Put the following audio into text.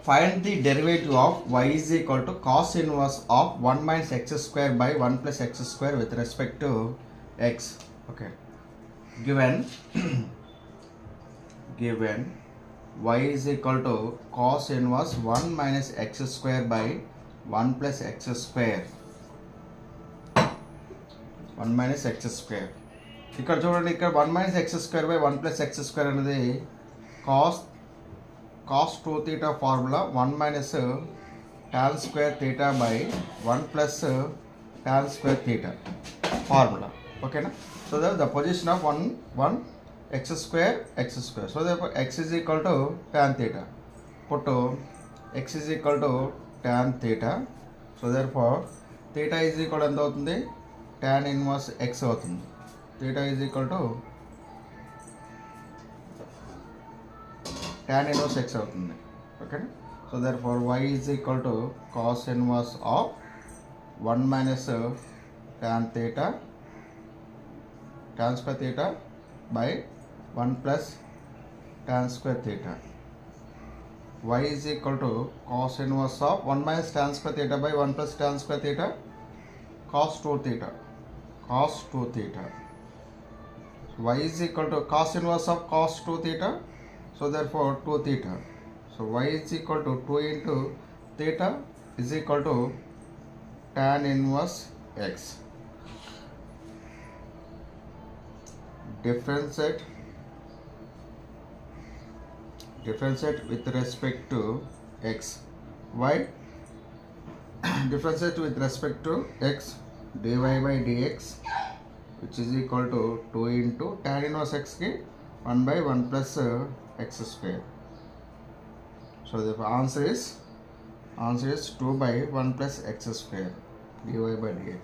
Find the derivative of y is equal to cos inverse of 1 minus x square by 1 plus x square with respect to x. Okay. Given given y is equal to cos inverse 1 minus x square by 1 plus x square. 1 minus x square. ఇక్కడ చూడండి, ఇక్కడ 1 minus x square by 1 plus x square అనేది cos 2 theta formula 1 minus tan square theta by 1 plus tan square theta formula. ఓకేనా? So the position of 1 x square. So therefore x is equal to tan theta. Put x is equal to tan theta. So therefore theta is equal to ఎంత అవుతుంది? tan inverse x అవుతుంది. theta is equal to tan inverse x అవుతుంది. Okay. So therefore y is equal to cos inverse of 1 minus tan theta tan square theta by 1 plus tan square theta. Y is equal to cos inverse of 1 minus tan square theta by 1 plus tan square theta cos 2 theta. Y is equal to cos inverse of cos 2 theta. So therefore 2 theta. So y is equal to 2 into theta is equal to tan inverse x. Differentiate with respect to x. Y differentiate with respect to x dy by dx which is equal to 2 into tan inverse x ki 1 by 1 plus x square. So the answer is 2 by 1 plus x square dy by dx.